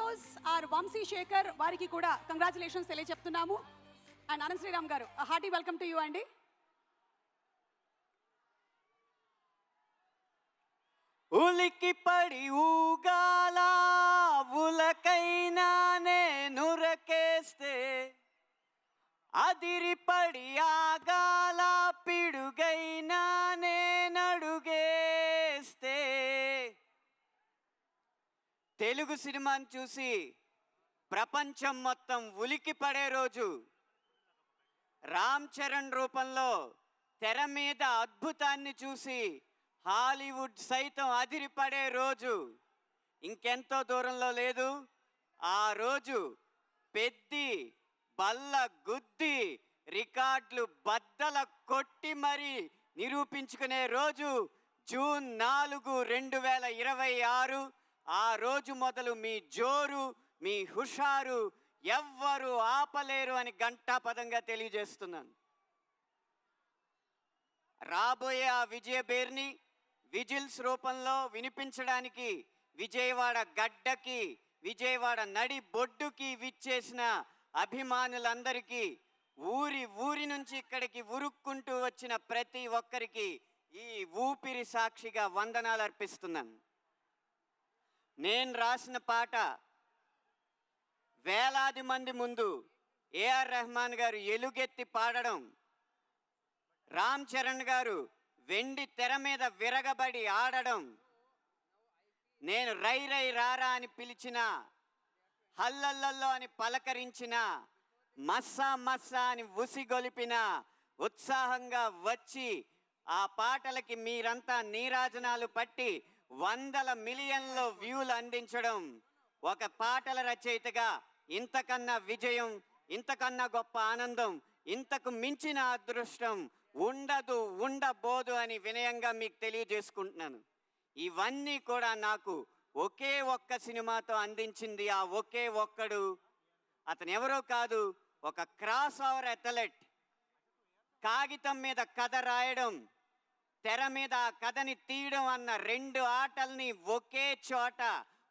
Heroes are Vamsi Shekhar వారికి కూడా congratulations తెలియజెప్తున్నాము. And Anant Sriram గారు హార్టీ వెల్కమ్ టు యూ అండి. ఉలికి పడి ఊగాల ఉలకైనా నురకేస్తే, అదిరిపడి ఆగాల పిడుగైనా నడుగేస్తే, తెలుగు సినిమాని చూసి ప్రపంచం మొత్తం ఉలికి పడే రోజు, రామ్ చరణ్ రూపంలో తెర మీద అద్భుతాన్ని చూసి హాలీవుడ్ సైతం అదిరిపడే రోజు ఇంకెంతో దూరంలో లేదు. ఆ రోజు పెద్ది బల్ల గుద్ది రికార్డులు బద్దల కొట్టి మరి నిరూపించుకునే రోజు జూన్ 4, 2026. ఆ రోజు మొదలు మీ జోరు, మీ హుషారు ఎవ్వరు ఆపలేరు అని ఘంటాపదంగా తెలియజేస్తున్నాను. రాబోయే ఆ విజయ బేర్ని విజిల్స్ రూపంలో వినిపించడానికి విజయవాడ గడ్డకి, విజయవాడ నడి బొడ్డుకి విచ్చేసిన అభిమానులందరికీ, ఊరి నుంచి ఇక్కడికి ఉరుక్కుంటూ వచ్చిన ప్రతి ఒక్కరికి ఈ ఊపిరి సాక్షిగా వందనాలు అర్పిస్తున్నాను. నేను రాసిన పాట వేలాది మంది ముందు ఏఆర్ రెహమాన్ గారు ఎలుగెత్తి పాడడం, రామ్ చరణ్ గారు వెండి తెర మీద విరగబడి ఆడడం, నేను రై రై రారా అని పిలిచిన, హల్లల్లల్లో అని పలకరించిన, మస్సా మస్సా అని ఉసిగొలిపిన, ఉత్సాహంగా వచ్చి ఆ పాటలకి మీరంతా నీరాజనాలు పట్టి వందల మిలియన్ల వ్యూలు అందించడం, ఒక పాటల రచయితగా ఇంతకన్నా విజయం, ఇంతకన్నా గొప్ప ఆనందం, ఇంతకు మించిన అదృష్టం ఉండబోదు అని వినయంగా మీకు తెలియజేసుకుంటున్నాను. ఇవన్నీ కూడా నాకు ఒకే ఒక్క సినిమాతో అందించింది ఆ ఒకే ఒక్కడు. అతను ఎవరో కాదు, ఒక క్రాస్ ఓవర్ అథ్లెట్. కాగితం మీద కథ రాయడం, తెర మీద ఆ కథని తీయడం అన్న 2 ఆటల్ని ఒకే చోట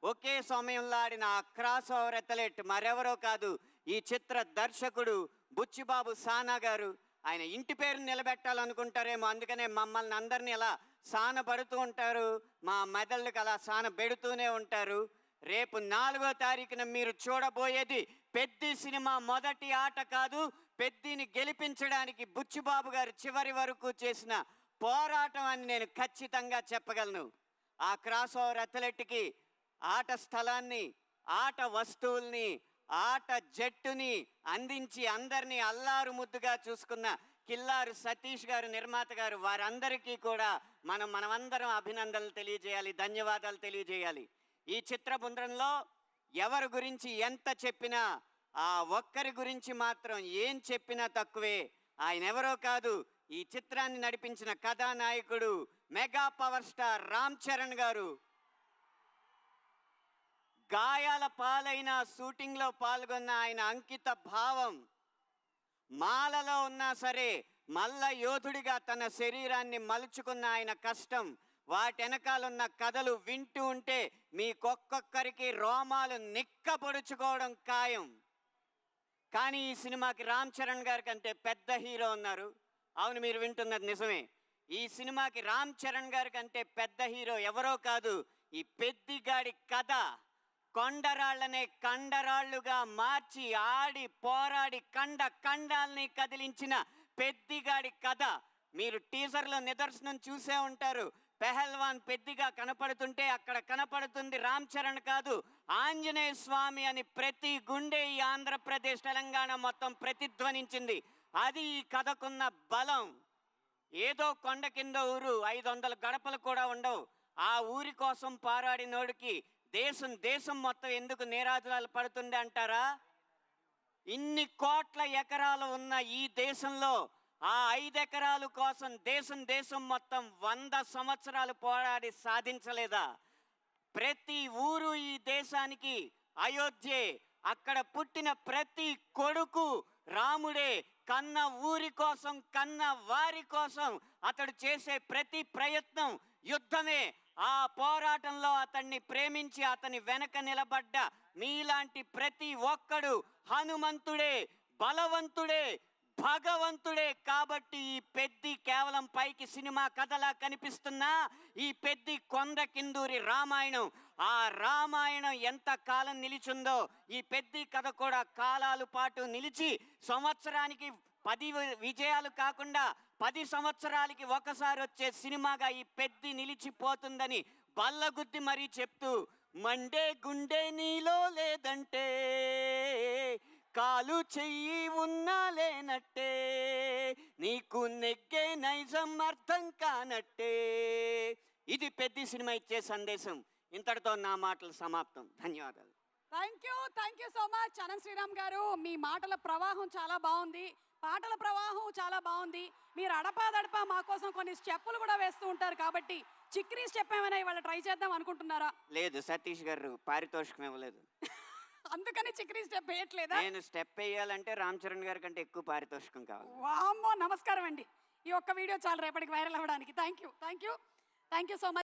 ఒకే సమయంలో ఆడిన ఆ క్రాస్ ఓవర్ అథ్లెట్ మరెవరో కాదు, ఈ చిత్ర దర్శకుడు బుచ్చిబాబు సానా గారు. ఆయన ఇంటి పేరు నిలబెట్టాలనుకుంటారేమో, అందుకనే మమ్మల్ని అందరినీ అలా సానపడుతూ ఉంటారు, మా మెదళ్ళకి అలా సాన పెడుతూనే ఉంటారు. రేపు 4వ తారీఖున మీరు చూడబోయేది పెద్ది సినిమా మొదటి ఆట కాదు, పెద్దిని గెలిపించడానికి బుచ్చిబాబు గారు చివరి వరకు చేసిన పోరాటం అని నేను ఖచ్చితంగా చెప్పగలను. ఆ క్రాస్ ఓవర్ అథ్లెట్కి ఆట స్థలాన్ని, ఆట వస్తువుల్ని, ఆట జట్టుని అందించి అందరినీ అల్లారు ముద్దుగా చూసుకున్న కిల్లారు సతీష్ గారు, నిర్మాత గారు, వారందరికీ కూడా మనమందరం అభినందనలు తెలియజేయాలి, ధన్యవాదాలు తెలియజేయాలి. ఈ చిత్ర బృందంలో ఎవరి గురించి ఎంత చెప్పినా ఆ ఒక్కరి గురించి మాత్రం ఏం చెప్పినా తక్కువే. ఆయన ఎవరో కాదు, ఈ చిత్రాన్ని నడిపించిన కథానాయకుడు mega power star Ram Charan గారు. గాయాల పాలైన షూటింగ్లో పాల్గొన్న ఆయన అంకిత భావం, మాలలో ఉన్నా సరే మల్ల యోధుడిగా తన శరీరాన్ని మలుచుకున్న ఆయన కష్టం, వాటెనకాలన్న కథలు వింటూ ఉంటే మీకొక్కొక్కరికి రోమాలు నిక్కపొడుచుకోవడం ఖాయం. కానీ ఈ సినిమాకి రామ్ చరణ్ గారి కంటే పెద్ద హీరో ఉన్నారు. అవును, మీరు వింటున్నది నిజమే. ఈ సినిమాకి రామ్ చరణ్ గారి కంటే పెద్ద హీరో ఎవరో కాదు, ఈ పెద్దిగాడి కథ కొండరాళ్లనే కండరాళ్లుగా మార్చి ఆడి పోరాడి కండాల్ని కదిలించిన పెద్దిగాడి కథ. మీరు టీజర్లో నిదర్శనం చూసే ఉంటారు. పెహల్వాన్ పెద్దిగా కనపడుతుంటే అక్కడ కనపడుతుంది రామ్ చరణ్ కాదు, ఆంజనేయ స్వామి అని ప్రతి గుండె ఈ ఆంధ్రప్రదేశ్, తెలంగాణ మొత్తం ప్రతిధ్వనించింది. అది ఈ కథకున్న బలం. ఏదో కొండ కింద ఊరు, 500 గడపలు కూడా ఉండవు. ఆ ఊరి కోసం పోరాడినోడికి దేశం మొత్తం ఎందుకు నీరాజనాలు పడుతుంది అంటారా? ఇన్ని కోట్ల ఎకరాలు ఉన్న ఈ దేశంలో ఆ 5 ఎకరాల కోసం దేశం మొత్తం 100 సంవత్సరాలు పోరాడి సాధించలేదా? ప్రతి ఊరు ఈ దేశానికి అయోధ్యే. అక్కడ పుట్టిన ప్రతి కొడుకు రాముడే. కన్న ఊరి కోసం, కన్న వారి కోసం అతడు చేసే ప్రతి ప్రయత్నం యుద్ధమే. ఆ పోరాటంలో అతన్ని ప్రేమించి అతని వెనక నిలబడ్డ మీలాంటి ప్రతి ఒక్కడు హనుమంతుడే, బలవంతుడే, భగవంతుడే. కాబట్టి ఈ పెద్ది కేవలం పైకి సినిమా కథలా కనిపిస్తున్నా ఈ పెద్ది కొండ కిందూరి రామాయణం. ఆ రామాయణం ఎంత కాలం నిలిచిందో ఈ పెద్ది కథ కూడా కాలాల పాటు నిలిచి సంవత్సరానికి 10 విజయాలు కాకుండా 10 సంవత్సరాలకి ఒకసారి వచ్చే సినిమాగా ఈ పెద్ది నిలిచిపోతుందని బల్లగుద్ది మరీ చెప్తూ, మండే గుండె నీలో లేదంటే కాలు చెయ్యి ఉన్నా లేనట్టే, నీకు నెగ్గే నైజం అర్థం కానట్టే. ఇది పెద్ద సినిమా ఇచ్చే సందేశం. ఇంతటితో నా మాటలు సమాప్తం. ధన్యవాదాలు. Thank you so much Anant Sriram garu. మీ మాటల ప్రవాహం చాలా బాగుంది, పాటల ప్రవాహం చాలా బాగుంది. మీరు అడపాదడపా మా కోసం కొన్ని స్టెప్పులు కూడా వేస్తూ ఉంటారు కాబట్టి చిక్రీ స్టెప్ ఏమైనా ఇవాళ ట్రై చేద్దాం అనుకుంటున్నారా? లేదు, సతీష్ గారు పారితోషికం ఇవ్వలేదు. అందుకని చిక్రీ స్టెప్ వేయట్లేదా? నేను స్టెప్ వేయాలంటే రామ్ చరణ్ గారి కంటే ఎక్కువ పారితోషికం కావాలి. వామ్మో, నమస్కారం అండి. ఈ ఒక్క వీడియో చాలు రేపటికి వైరల్ అవ్వడానికి. Thank you so much.